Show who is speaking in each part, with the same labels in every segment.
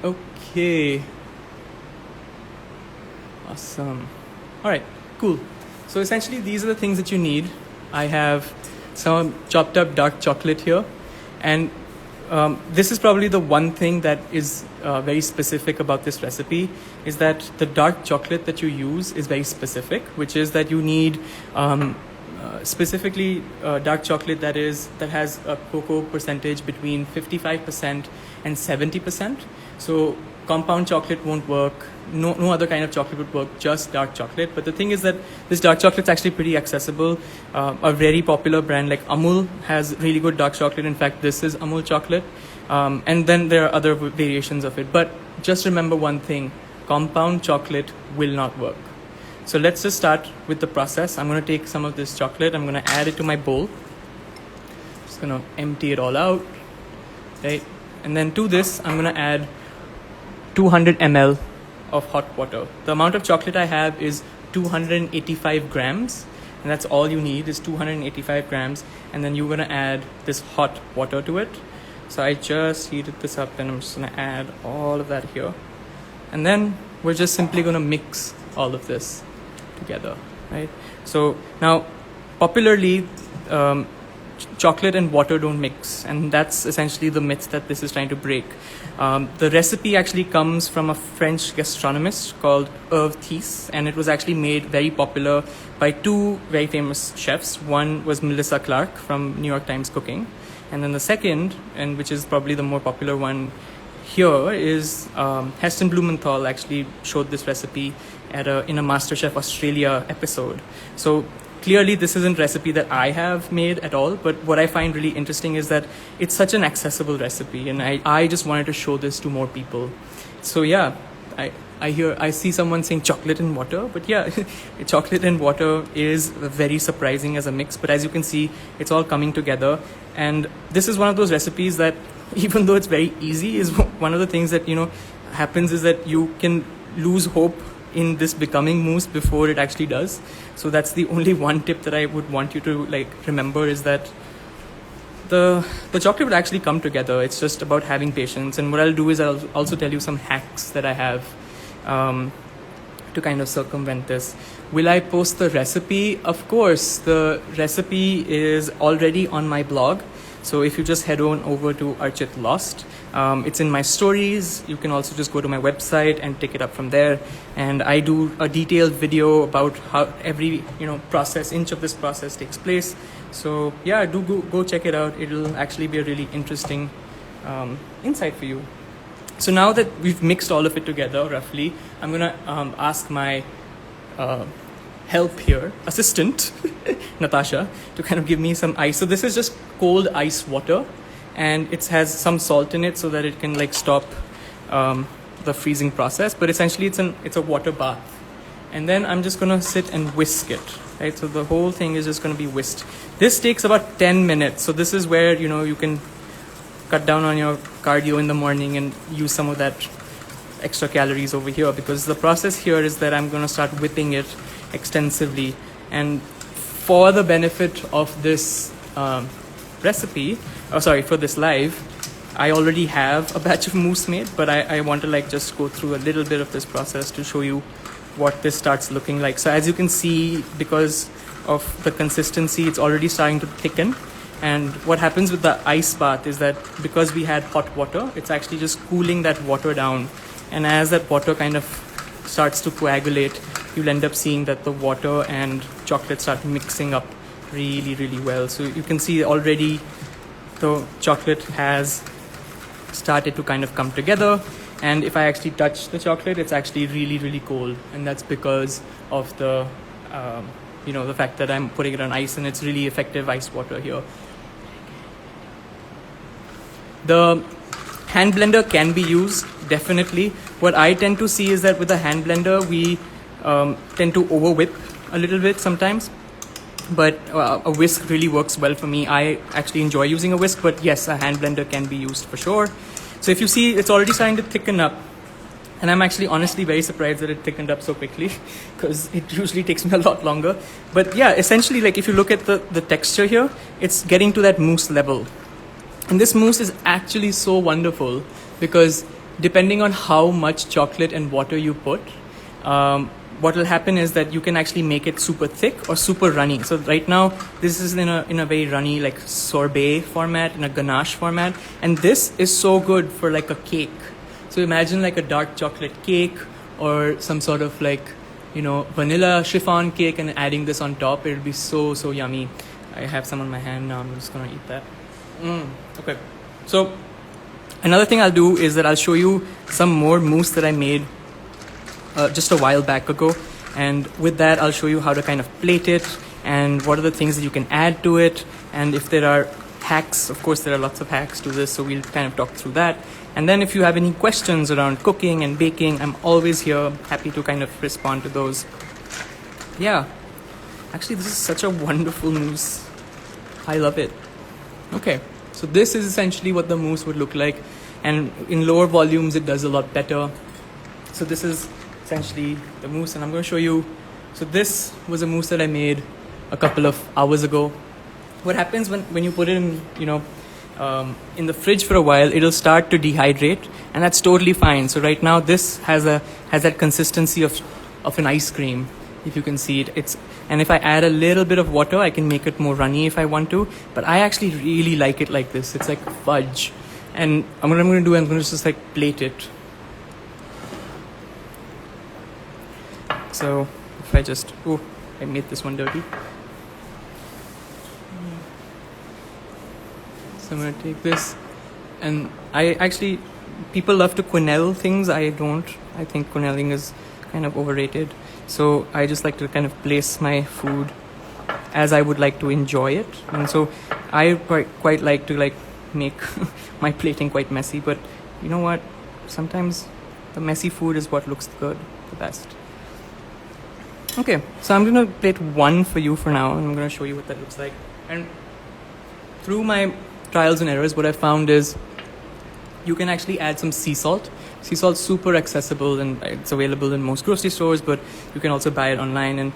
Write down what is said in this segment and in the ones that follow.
Speaker 1: Okay. Awesome. All right, cool. So essentially these are the things that you need. I have some chopped up dark chocolate here, and this is probably the one thing that is very specific about this recipe, is that the dark chocolate that you use is very specific, which is that you need specifically dark chocolate that has a cocoa percentage between 55% and 70%. So compound chocolate won't work. No other kind of chocolate would work, just dark chocolate. But the thing is that this dark chocolate is actually pretty accessible. A very popular brand like Amul has really good dark chocolate. In fact, this is Amul chocolate. And then there are other variations of it. But just remember one thing, compound chocolate will not work. So let's just start with the process. I'm going to take some of this chocolate. I'm going to add it to my bowl. Just going to empty it all out. Right? And then to this, I'm going to add 200 ml of hot water. The amount of chocolate I have is 285 grams, and that's all you need is 285 grams. And then you're going to add this hot water to it. So I just heated this up, and I'm just going to add all of that here. And then we're just simply going to mix all of this together, right? So now popularly chocolate and water don't mix, and that's essentially the myth that this is trying to break. The recipe actually comes from a French gastronomist called Herve This, and it was actually made very popular by two very famous chefs. One was Melissa Clark from New York Times Cooking, and then the second, and which is probably the more popular one here, is Heston Blumenthal actually showed this recipe in a Masterchef Australia episode. So clearly this isn't a recipe that I have made at all, but what I find really interesting is that it's such an accessible recipe, and I just wanted to show this to more people. So yeah, I see someone saying chocolate and water, but yeah, chocolate and water is very surprising as a mix, but as you can see, it's all coming together. And this is one of those recipes that, even though it's very easy, is one of the things that, happens is that you can lose hope in this becoming mousse before it actually does. So that's the only one tip that I would want you to remember, is that the chocolate will actually come together. It's just about having patience. And what I'll do is I'll also tell you some hacks that I have to kind of circumvent this. Will I post the recipe? Of course, the recipe is already on my blog. So if you just head on over to ArchitLOST, it's in my stories. You can also just go to my website and take it up from there. And I do a detailed video about how every inch of this process takes place. So yeah, do go check it out. It'll actually be a really interesting insight for you. So now that we've mixed all of it together roughly, I'm gonna ask my help here, assistant, Natasha, to kind of give me some ice. So this is just cold ice water, and it has some salt in it so that it can stop the freezing process. But essentially it's a water bath. And then I'm just gonna sit and whisk it, right? So the whole thing is just gonna be whisked. This takes about 10 minutes. So this is where, you can cut down on your cardio in the morning and use some of that extra calories over here, because the process here is that I'm gonna start whipping it extensively. And for the benefit of this recipe, for this live, I already have a batch of mousse made, but I want to just go through a little bit of this process to show you what this starts looking like. So as you can see, because of the consistency, it's already starting to thicken. And what happens with the ice bath is that because we had hot water, it's actually just cooling that water down. And as that water kind of starts to coagulate, you'll end up seeing that the water and chocolate start mixing up really, really well. So you can see already the chocolate has started to kind of come together. And if I actually touch the chocolate, it's actually really, really cold. And that's because of the, the fact that I'm putting it on ice, and it's really effective ice water here. The hand blender can be used, definitely. What I tend to see is that with a hand blender, we tend to over whip a little bit sometimes. But a whisk really works well for me. I actually enjoy using a whisk, but yes, a hand blender can be used for sure. So if you see, it's already starting to thicken up. And I'm actually honestly very surprised that it thickened up so quickly, because it usually takes me a lot longer. But yeah, essentially, if you look at the texture here, it's getting to that mousse level. And this mousse is actually so wonderful because depending on how much chocolate and water you put, what will happen is that you can actually make it super thick or super runny. So right now, this is in a very runny, like sorbet format, in a ganache format. And this is so good for like a cake. So imagine like a dark chocolate cake or some sort of like, vanilla chiffon cake, and adding this on top. It'll be so, so yummy. I have some on my hand now. I'm just going to eat that. Okay. So another thing I'll do is that I'll show you some more mousse that I made just a while back ago, and with that I'll show you how to kind of plate it and what are the things that you can add to it, and if there are hacks. Of course there are lots of hacks to this, so we'll kind of talk through that. And then if you have any questions around cooking and baking, I'm always here, happy to kind of respond to those. Yeah, actually this is such a wonderful mousse. I love it. Okay, so this is essentially what the mousse would look like, and in lower volumes it does a lot better. So this is essentially the mousse, and I'm going to show you. So this was a mousse that I made a couple of hours ago. What happens when you put it in the fridge for a while, it'll start to dehydrate, and that's totally fine. So right now this has that consistency of an ice cream, if you can see it. And if I add a little bit of water, I can make it more runny if I want to, but I actually really like it like this. It's like fudge. And what I'm going to do, I'm going to just like plate it. So if I made this one dirty. So I'm going to take this, and people love to quenelle things. I don't. I think quenelling is kind of overrated. So I just like to kind of place my food as I would like to enjoy it. And so I quite like to like make my plating quite messy, but you know what? Sometimes the messy food is what looks good, the best. Okay, so I'm going to plate one for you for now, and I'm going to show you what that looks like. And through my trials and errors, what I found is you can actually add some sea salt. Sea salt's super accessible, and it's available in most grocery stores, but you can also buy it online. And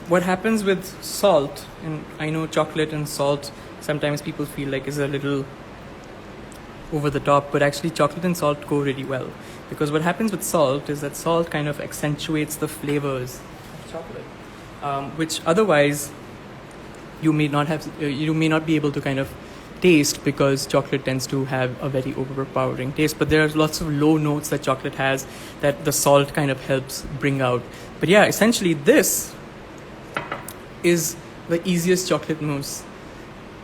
Speaker 1: what happens with salt, and I know chocolate and salt, sometimes people feel like is a little over the top, but actually chocolate and salt go really well. Because what happens with salt is that salt kind of accentuates the flavors of chocolate, which otherwise you may not be able to kind of taste, because chocolate tends to have a very overpowering taste. But there are lots of low notes that chocolate has that the salt kind of helps bring out. But yeah, essentially this is the easiest chocolate mousse.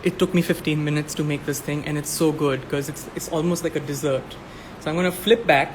Speaker 1: It took me 15 minutes to make this thing, and it's so good because it's almost like a dessert. So I'm going to flip back